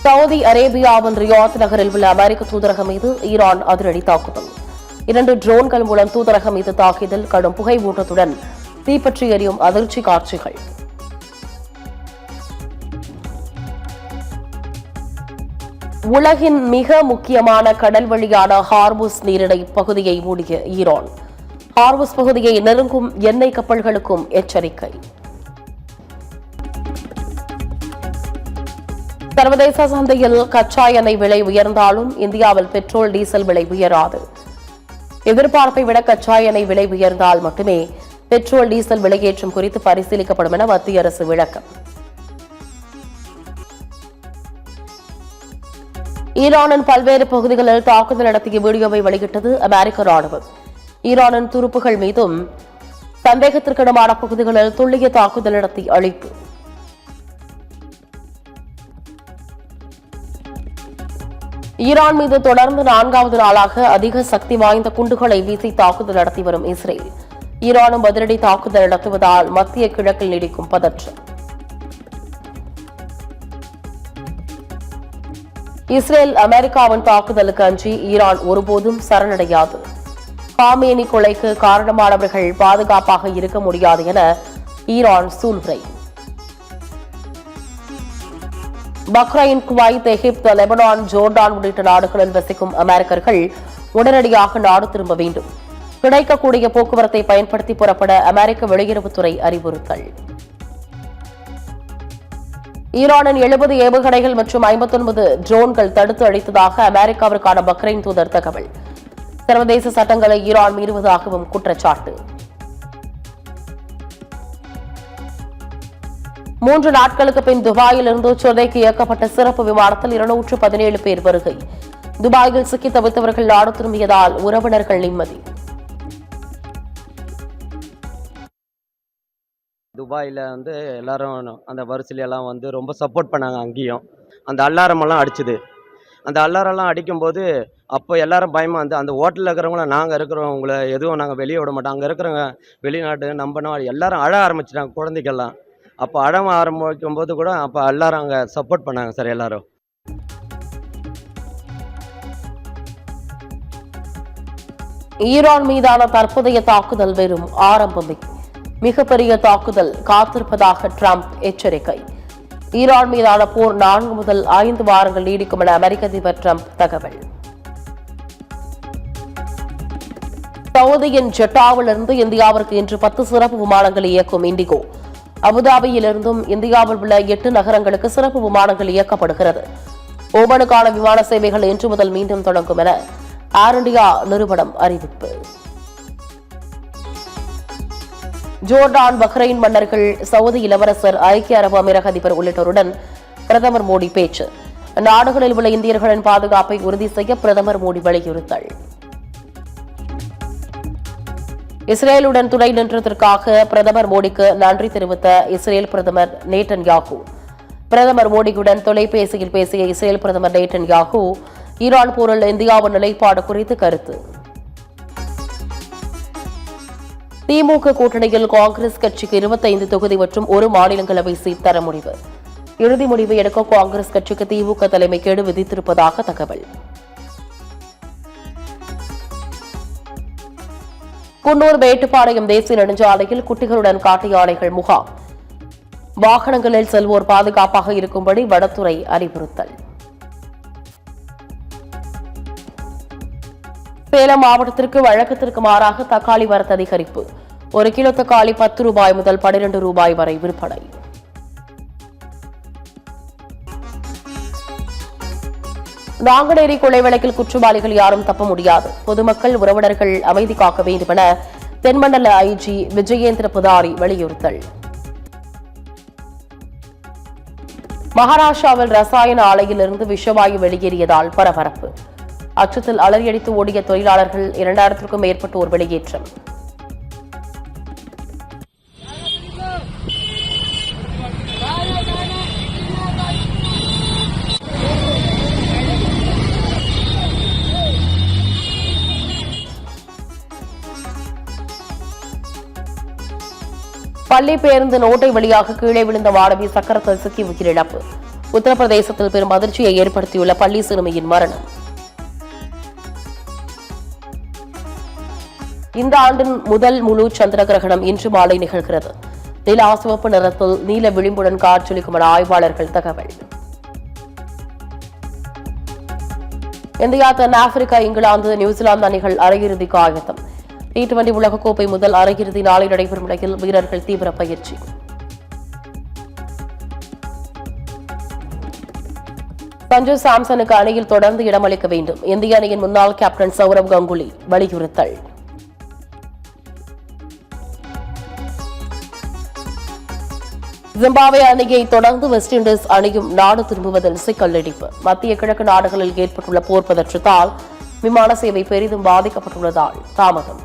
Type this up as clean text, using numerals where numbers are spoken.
Saudi அரேபியாவின் Riyadh நகரில் உள்ள அமெரிக்க தூதரகம் மீது ஈரான் அதிரடி தாக்குதல். 2 ட்ரோன்கள் மூலம் தூதரகம் மீது தாக்கியதில் கடும் புகை மூட்டத்துடன் தீப்பற்றி எரியும் அதிர்ச்சி காட்சிகள். உலகின் மிக முக்கியமான கடல் வழியான ஹார்முஸ் நீரிணை பகுதியை மூடிய ஈரான். ஹார்முஸ் பகுதியை நெருங்கும் எண்ணெய் கப்பல்களுக்கும் எச்சரிக்கை. சர்வதேச சந்தையில் கச்சா எண்ணெய் விலை உயர்ந்தாலும் இந்தியாவில் பெட்ரோல் டீசல் விலை உயராது. எதிர்பார்ப்பை விட கச்சா எண்ணெய் விலை உயர்ந்தால் மட்டுமே பெட்ரோல் டீசல் விலையேற்றம் குறித்து பரிசீலிக்கப்படும் என மத்திய அரசு விளக்கம். ஈரானின் பல்வேறு பகுதிகளில் தாக்குதல் நடத்திய வீடியோவை வெளியிட்டது அமெரிக்க ராணுவம். ஈரானின் துருப்புகள் மீதும் சந்தேகத்திற்கிடமான பகுதிகளில் துல்லிய தாக்குதல் நடத்தி அழிப்பு. ஈரான் மீது தொடர்ந்து 4வது நாளாக அதிக சக்தி வாய்ந்த குண்டுகளை வீசி தாக்குதல் நடத்தி வரும் இஸ்ரேல் ஈரானும் பதிலடி தாக்குதல் நடத்துவதால் மத்திய கிழக்கில் நீடிக்கும் பதற்றம். இஸ்ரேல் அமெரிக்காவின் தாக்குதலுக்கு அஞ்சி ஈரான் ஒருபோதும் சரணடையாது. காமேனி கொலைக்கு காரணமானவர்கள் பாதுகாப்பாக இருக்க முடியாது என ஈரான் சூளுரை. பஹ்ரைன், குவைத், எகிப்து, லெபனான், ஜோர்டான் உள்ளிட்ட நாடுகளில் வசிக்கும் அமெரிக்கர்கள் உடனடியாக நாடு திரும்ப வேண்டும். கிடைக்கக்கூடிய போக்குவரத்தை பயன்படுத்தி புறப்பட அமெரிக்க வெளியுறவுத்துறை அறிவுறுத்தல். ஈரானின் 70 ஏவுகணைகள் மற்றும் 59 ட்ரோன்கள் தடுத்து அழித்ததாக அமெரிக்காவிற்கான பஹ்ரைன் தூதர் தகவல். சர்வதேச சட்டங்களை ஈரான் மீறுவதாகவும் குற்றச்சாட்டு. 3 நாட்களுக்கு பின் துபாயிலிருந்து சென்னைக்கு இயக்கப்பட்ட சிறப்பு விமானத்தில் 217 பேர் வருகை. துபாயில் சிக்கி தவித்தவர்கள் நாடு திரும்பியதால் உறவினர்கள் நிம்மதி. துபாயில் எல்லாரும் அந்த வரிசையிலெல்லாம் ரொம்ப சப்போர்ட் பண்ணாங்க. அங்கேயும் அந்த அல்லாரமெல்லாம் அடிச்சுது. அந்த அல்லாரெல்லாம் அடிக்கும்போது அப்போ எல்லாரும் பயமாக அந்த ஹோட்டலில் இருக்கிறவங்கள நாங்கள் இருக்கிறவங்கள எதுவும் நாங்கள் வெளியே விட மாட்டோம். அங்கே இருக்கிறவங்க வெளிநாட்டு நம்பணும் எல்லாரும் அழ ஆரம்பிச்சிட்டாங்க. குழந்தைகள்லாம் அப்போ அழ ஆரம்பிக்கும் போது கூட அப்போ எல்லாரும் அங்கே சப்போர்ட் பண்ணாங்க சார். எல்லாரும் ஈரான் மீதான தற்போதைய தாக்குதல் வெறும் ஆரம்பமே, மிகப்பெரிய தாக்குதல் காத்திருப்பதாக ட்ரம்ப் எச்சரிக்கை. ஈரான் மீதான போர் 4 முதல் 5 வாரங்கள் நீடிக்கும் என அமெரிக்க அதிபர் ட்ரம்ப் தகவல். சவுதியின் ஜெட்டாவிலிருந்து இந்தியாவிற்கு இன்று 10 சிறப்பு விமானங்கள் இயக்கும் இண்டிகோ. அபுதாபியிலிருந்தும் இந்தியாவில் உள்ள 8 நகரங்களுக்கு சிறப்பு விமானங்கள் இயக்கப்படுகிறது. ஓமனுக்கான விமான சேவைகள் இன்று முதல் மீண்டும் தொடங்கும் என ஏர் இந்தியா நிறுவனம் அறிவிப்பு. ஜோர்டான், பஹ்ரைன் மன்னர்கள், சவுதி இளவரசர், ஐக்கிய அரபு அமீரக அதிபர் உள்ளிட்டோருடன் பிரதமர் மோடி பேச்சு. நாடுகளில் உள்ள இந்தியர்களின் பாதுகாப்பை உறுதி செய்ய பிரதமர் மோடி வலியுறுத்தல். இஸ்ரேலுடன் துணை நின்றதற்காக பிரதமர் மோடிக்கு நன்றி தெரிவித்த இஸ்ரேல் பிரதமர் நேட்டன்யாகு. பிரதமர் மோடியுடன் தொலைபேசியில் பேசிய இஸ்ரேல் பிரதமர் நேட்டன்யாகு ஈரான் போரில் இந்தியாவின் நிலைப்பாடு குறித்து கருத்து. திமுக கூட்டணியில் காங்கிரஸ் கட்சிக்கு 25 தொகுதி மற்றும் 1 மாநிலங்களவை சீட் தர முடிவு. இறுதி முடிவை எடுக்க காங்கிரஸ் கட்சிக்கு திமுக தலைமை கெடு விதித்திருப்பதாக தகவல். குன்னூர் மேட்டுப்பாளையம் தேசிய நெடுஞ்சாலையில் குட்டிகளுடன் காட்டு யானைகள் முகாம். வாகனங்களில் செல்வோர் பாதுகாப்பாக இருக்கும்படி வனத்துறை அறிவுறுத்தல். சேலம் மாவட்டத்திற்கு வழக்கத்திற்கு மாறாக தக்காளி வரத்து அதிகரிப்பு. 1 கிலோ தக்காளி 10 ரூபாய் முதல் 12 ரூபாய் வரை விற்பனை. நாங்குநேரி கொலை வழக்கில் குற்றவாளிகள் யாரும் தப்ப முடியாது. பொதுமக்கள், உறவினர்கள் அமைதி காக்க வேண்டும் என தென்மண்டல ஐஜி விஜயேந்திர புதாரி வலியுறுத்தல். மகாராஷ்டிராவில் ரசாயன ஆலையிலிருந்து விஷவாயு வெளியேறியதால் பரபரப்பு. அச்சத்தில் அலறியடித்து ஓடிய தொழிலாளர்கள் 2000க்கும் மேற்பட்டோர் வெளியேற்றம். பள்ளி பேருந்து நோட்டை வழியாக கீழே விழுந்த மாணவி சக்கரத்தில் சிக்கி உயிரிழப்பு. உத்தரப்பிரதேசத்தில் பெரும் அதிர்ச்சியை ஏற்படுத்தியுள்ள பள்ளி சிறுமியின் மரணம். இந்த ஆண்டின் முதல் முழு சந்திர கிரகணம் இன்று மாலை நிகழ்கிறது. நிலா சிவப்பு நிறத்தில் நீல விளிம்புடன் காட்சியளிக்கும் என ஆய்வாளர்கள் தகவல். இந்தியா, தென்னாப்பிரிக்கா, இங்கிலாந்து, நியூசிலாந்து அணிகள் அரையிறுதிக்கு ஆயத்தம். T20 உலகக்கோப்பை முதல் அரையிறுதி நாளை நடைபெறும் நிலையில் வீரர்கள் தீவிர பயிற்சி. சஞ்சு சாம்சனுக்கு அணியில் தொடர்ந்து இடமளிக்க வேண்டும். இந்திய அணியின் முன்னாள் கேப்டன் சௌரவ் கங்குலி வலியுறுத்தல். ஜிம்பாப்வே அணியை தொடர்ந்து வெஸ்ட் இண்டீஸ் அணியும் நாடு திரும்புவதில் சிக்கல் நீடிப்பு. மத்திய கிழக்கு நாடுகளில் ஏற்பட்டுள்ள போர் பதற்றத்தால் விமான சேவை பெரிதும் பாதிக்கப்பட்டுள்ளதால் தாமதம்.